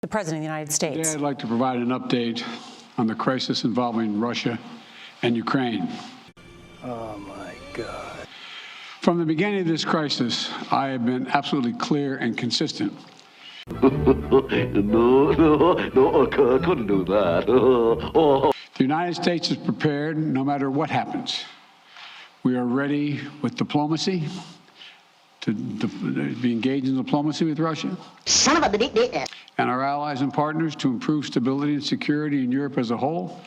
President of the United States. Today, I'd like to provide an update on the crisis involving Russia and Ukraine. Oh, my God. From the beginning of this crisis, I have been absolutely clear and consistent. No, I couldn't do that. The United States is prepared no matter what happens. We are ready with diplomacy to be engaged in diplomacy with Russia. Son of a bitch. And our allies and partners to improve stability and security in Europe as a whole.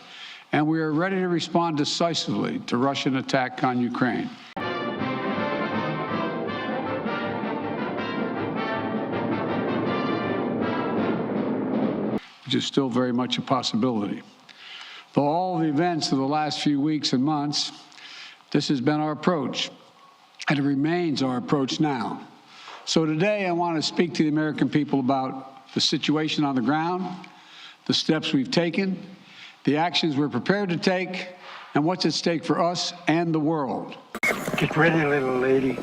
And we are ready to respond decisively to Russian attack on Ukraine. Which is still very much a possibility. Though all the events of the last few weeks and months, this has been our approach, and it remains our approach now. So today I want to speak to the American people about the situation on the ground, the steps we've taken, the actions we're prepared to take, and what's at stake for us and the world. Get ready, little lady.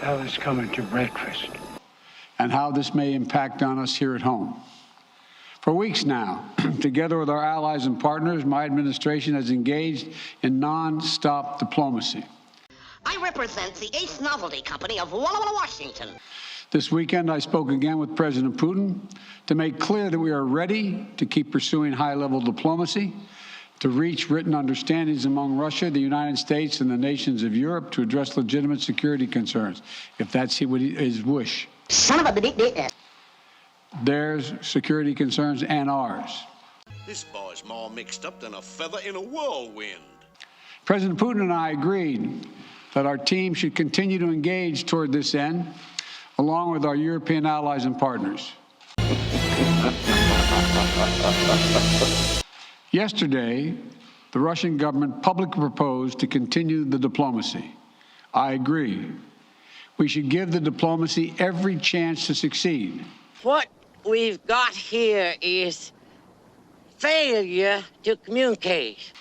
Ella's coming to breakfast. And how this may impact on us here at home. For weeks now, together with our allies and partners, my administration has engaged in non-stop diplomacy. I represent the Ace Novelty Company of Walla Walla, Washington. This weekend, I spoke again with President Putin to make clear that we are ready to keep pursuing high-level diplomacy, to reach written understandings among Russia, the United States, and the nations of Europe to address legitimate security concerns, if that's his wish. Son of a bitch. Theirs security concerns and ours. This boy's more mixed up than a feather in a whirlwind. President Putin and I agreed that our team should continue to engage toward this end, along with our European allies and partners. Yesterday, the Russian government publicly proposed to continue the diplomacy. I agree. We should give the diplomacy every chance to succeed. What we've got here is failure to communicate.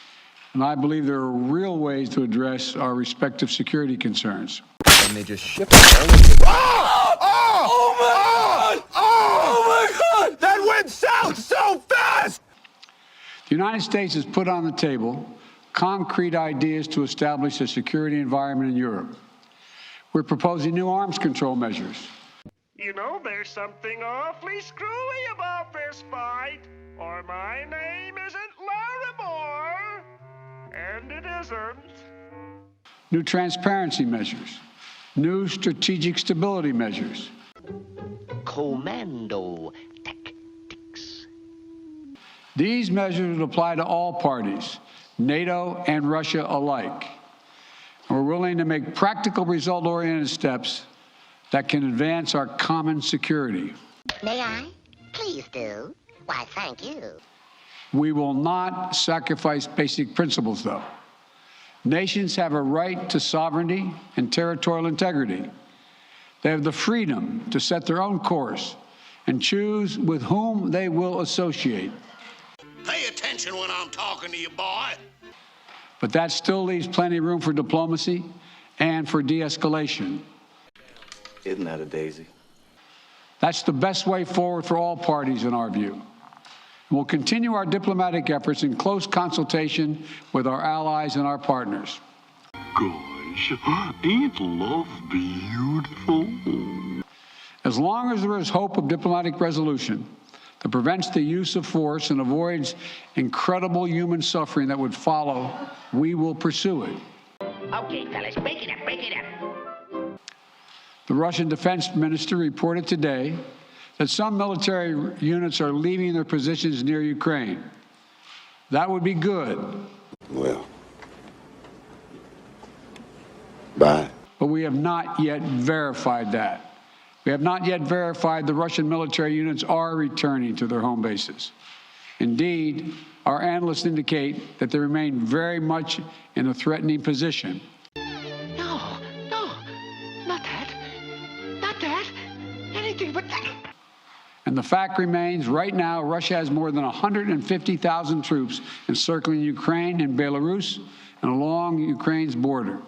And I believe there are real ways to address our respective security concerns. And they just ship it all over. Oh my God! Oh my God! That went south so fast! The United States has put on the table concrete ideas to establish a security environment in Europe. We're proposing new arms control measures. You know, there's something awfully screwy about this fight, or my name isn't Larimore, and it isn't. New transparency measures, new strategic stability measures. Commando tactics. These measures would apply to all parties, NATO and Russia alike. And we're willing to make practical, result-oriented steps that can advance our common security. May I? Please do. Why, thank you. We will not sacrifice basic principles, though. Nations have a right to sovereignty and territorial integrity. They have the freedom to set their own course and choose with whom they will associate. Pay attention when I'm talking to you, boy. But that still leaves plenty of room for diplomacy and for de-escalation. Isn't that a daisy? That's the best way forward for all parties, in our view. We'll continue our diplomatic efforts in close consultation with our allies and our partners. Gosh, ain't love beautiful? As long as there is hope of diplomatic resolution that prevents the use of force and avoids incredible human suffering that would follow, we will pursue it. Okay, fellas, break it up, break it up. The Russian defense minister reported today that some military units are leaving their positions near Ukraine. That would be good. Well, bye. But we have not yet verified that. We have not yet verified the Russian military units are returning to their home bases. Indeed, our analysts indicate that they remain very much in a threatening position. No, not that. Not that. Anything but that. And the fact remains, right now, Russia has more than 150,000 troops encircling Ukraine and Belarus and along Ukraine's border.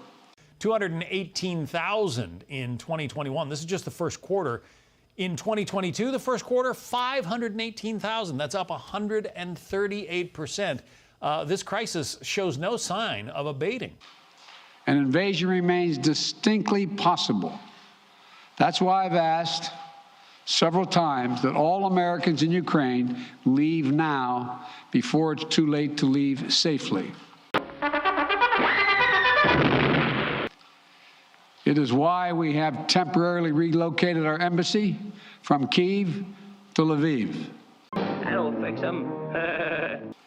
218,000 in 2021. This is just the first quarter. In 2022, the first quarter, 518,000. That's up 138%. This crisis shows no sign of abating. An invasion remains distinctly possible. That's why I've asked several times that all Americans in Ukraine leave now before it's too late to leave safely. It is why we have temporarily relocated our embassy from Kyiv to Lviv. I'll fix them.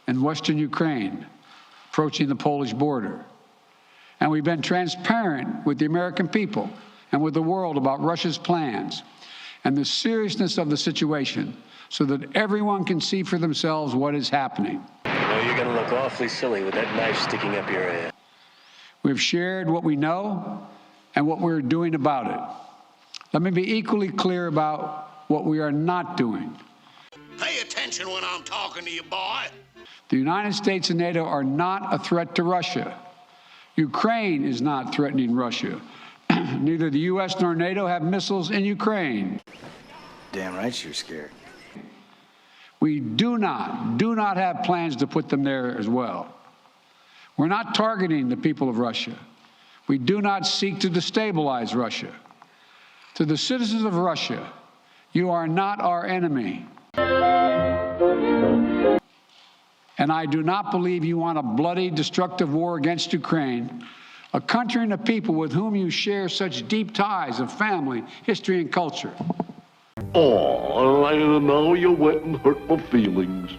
In western Ukraine, approaching the Polish border. And we've been transparent with the American people and with the world about Russia's plans and the seriousness of the situation so that everyone can see for themselves what is happening. Well, you're going to look awfully silly with that knife sticking up your ass. We've shared what we know and what we're doing about it. Let me be equally clear about what we are not doing. Pay attention when I'm talking to you, boy. The United States and NATO are not a threat to Russia. Ukraine is not threatening Russia. Neither the U.S. nor NATO have missiles in Ukraine. Damn right you're scared. We do not have plans to put them there as well. We're not targeting the people of Russia. We do not seek to destabilize Russia. To the citizens of Russia, you are not our enemy. And I do not believe you want a bloody, destructive war against Ukraine, a country and a people with whom you share such deep ties of family, history, and culture. Oh, I know you went and hurt my feelings.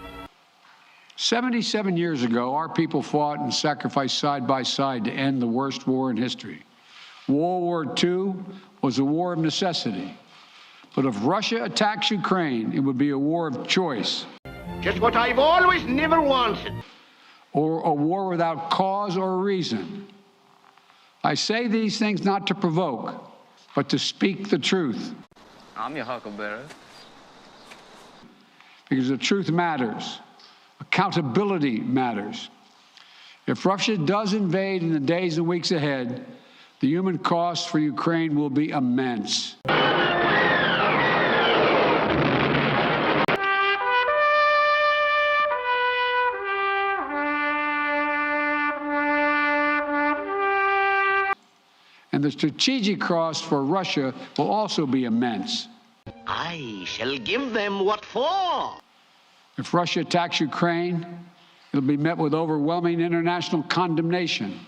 77 years ago, our people fought and sacrificed side by side to end the worst war in history. World War II was a war of necessity. But if Russia attacks Ukraine, it would be a war of choice. Just what I've always never wanted. Or a war without cause or reason. I say these things not to provoke, but to speak the truth. I'm your huckleberry. Because the truth matters. Accountability matters. If Russia does invade in the days and weeks ahead, the human cost for Ukraine will be immense. And the strategic cost for Russia will also be immense. I shall give them what for. If Russia attacks Ukraine, it'll be met with overwhelming international condemnation.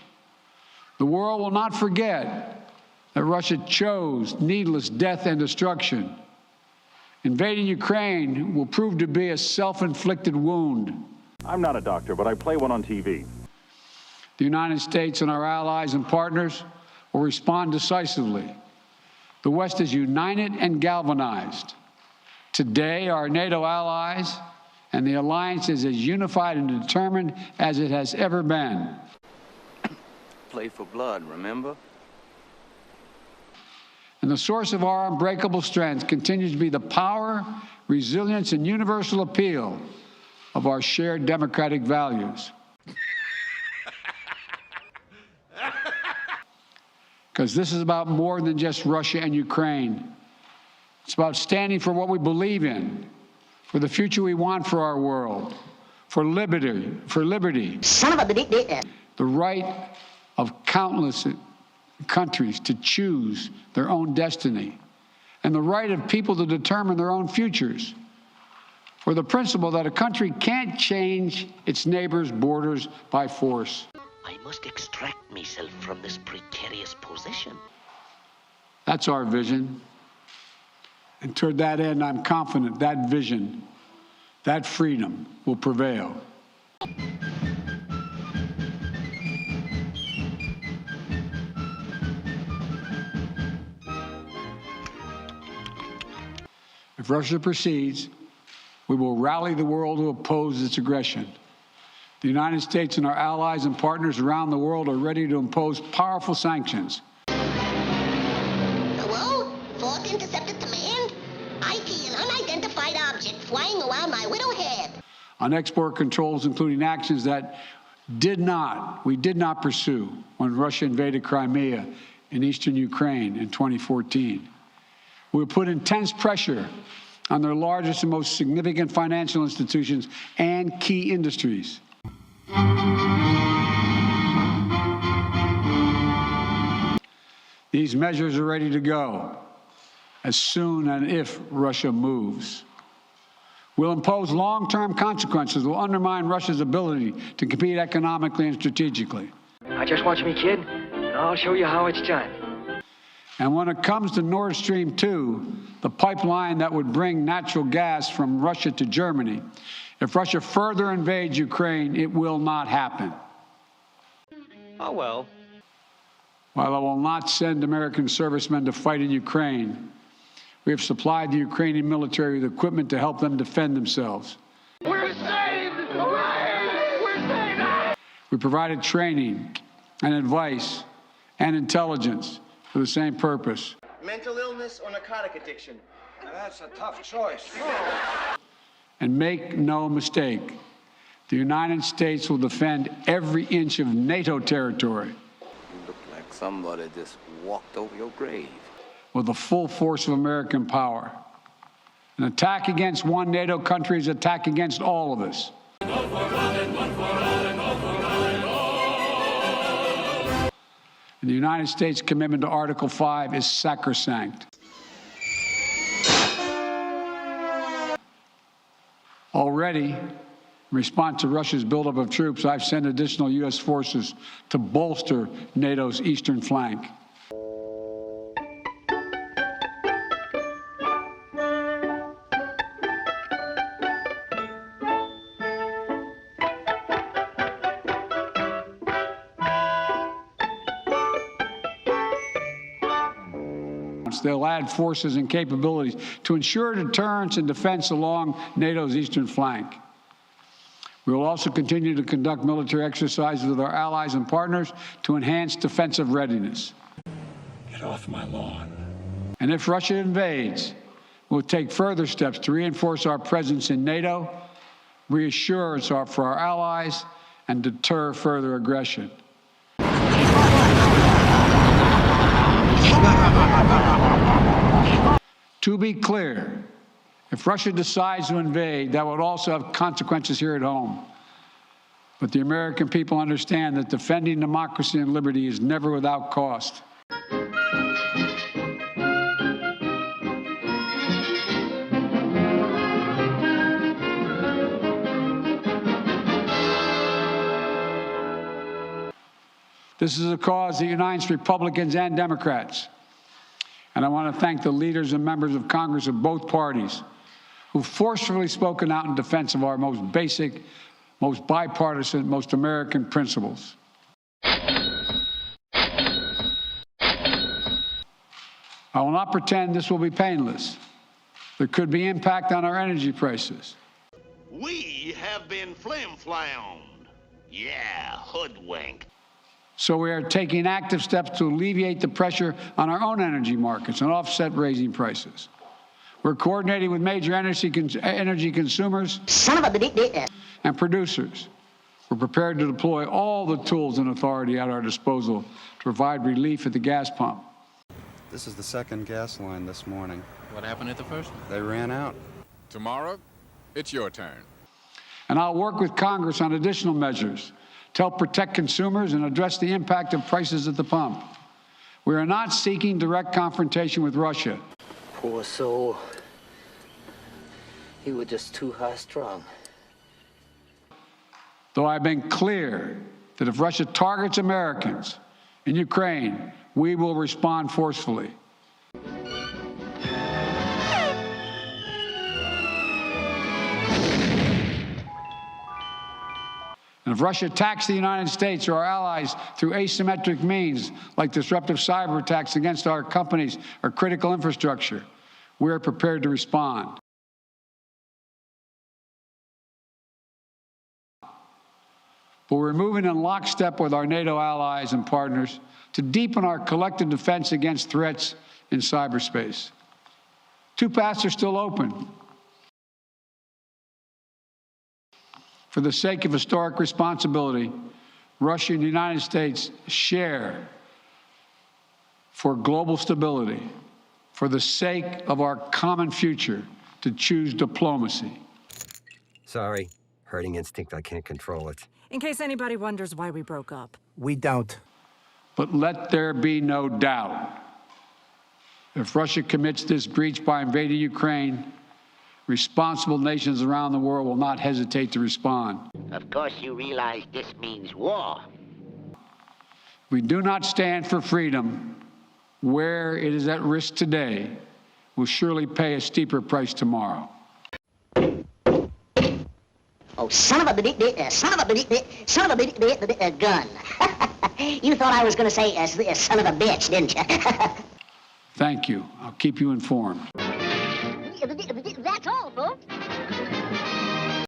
The world will not forget that Russia chose needless death and destruction. Invading Ukraine will prove to be a self-inflicted wound. I'm not a doctor, but I play one on TV. The United States and our allies and partners will respond decisively. The West is united and galvanized. Today, our NATO allies and the alliance is as unified and determined as it has ever been. Play for blood, remember? And the source of our unbreakable strength continues to be the power, resilience, and universal appeal of our shared democratic values. Because this is about more than just Russia and Ukraine. It's about standing for what we believe in, for the future we want for our world, for liberty, Son of a bitch. the right of countless countries to choose their own destiny, and the right of people to determine their own futures, for the principle that a country can't change its neighbors' borders by force. I must extract myself from this precarious position. That's our vision. And toward that end, I'm confident that vision, that freedom will prevail. If Russia proceeds, we will rally the world to oppose its aggression. The United States and our allies and partners around the world are ready to impose powerful sanctions. Hello? Fourth intercepted command? I see an unidentified object flying around my widow head. On export controls, including actions that we did not pursue when Russia invaded Crimea in eastern Ukraine in 2014. We will put intense pressure on their largest and most significant financial institutions and key industries. These measures are ready to go as soon and if Russia moves. We'll impose long-term consequences that will undermine Russia's ability to compete economically and strategically. Now just watch me, kid, and I'll show you how it's done. And when it comes to Nord Stream 2, the pipeline that would bring natural gas from Russia to Germany, if Russia further invades Ukraine, it will not happen. Oh, well. While I will not send American servicemen to fight in Ukraine, we have supplied the Ukrainian military with equipment to help them defend themselves. We're saved! Hooray! We're saved! We provided training and advice and intelligence for the same purpose. Mental illness or narcotic addiction? Now that's a tough choice. And make no mistake, the United States will defend every inch of NATO territory. You look like somebody just walked over your grave. With the full force of American power. An attack against one NATO country is an attack against all of us. And the United States' commitment to Article 5 is sacrosanct. Already, in response to Russia's buildup of troops, I've sent additional U.S. forces to bolster NATO's eastern flank. They'll add forces and capabilities to ensure deterrence and defense along NATO's eastern flank. We will also continue to conduct military exercises with our allies and partners to enhance defensive readiness. Get off my lawn. And if Russia invades, we'll take further steps to reinforce our presence in NATO, reassure us for our allies, and deter further aggression. To be clear, if Russia decides to invade, that would also have consequences here at home. But the American people understand that defending democracy and liberty is never without cost. This is a cause that unites Republicans and Democrats. And I want to thank the leaders and members of Congress of both parties who've forcefully spoken out in defense of our most basic, most bipartisan, most American principles. I will not pretend this will be painless. There could be impact on our energy prices. We have been flim-flammed. Yeah, hoodwinked. So we are taking active steps to alleviate the pressure on our own energy markets and offset raising prices. We're coordinating with major energy consumers and producers. We're prepared to deploy all the tools and authority at our disposal to provide relief at the gas pump. This is the second gas line this morning. What happened at the first? They ran out. Tomorrow, it's your turn. And I'll work with Congress on additional measures to help protect consumers and address the impact of prices at the pump. We are not seeking direct confrontation with Russia. Poor soul. He was just too high-strung. Though I've been clear that if Russia targets Americans in Ukraine, we will respond forcefully. And if Russia attacks the United States or our allies through asymmetric means, like disruptive cyber attacks against our companies or critical infrastructure, we are prepared to respond. But we're moving in lockstep with our NATO allies and partners to deepen our collective defense against threats in cyberspace. Two paths are still open. For the sake of historic responsibility, Russia and the United States share for global stability, for the sake of our common future, to choose diplomacy. Sorry, herding instinct, I can't control it. In case anybody wonders why we broke up. We don't. But let there be no doubt. If Russia commits this breach by invading Ukraine, responsible nations around the world will not hesitate to respond. Of course you realize this means war. We do not stand for freedom. Where it is at risk today, will surely pay a steeper price tomorrow. Oh, son of a gun. You thought I was going to say son of a bitch, didn't you? Thank you. I'll keep you informed.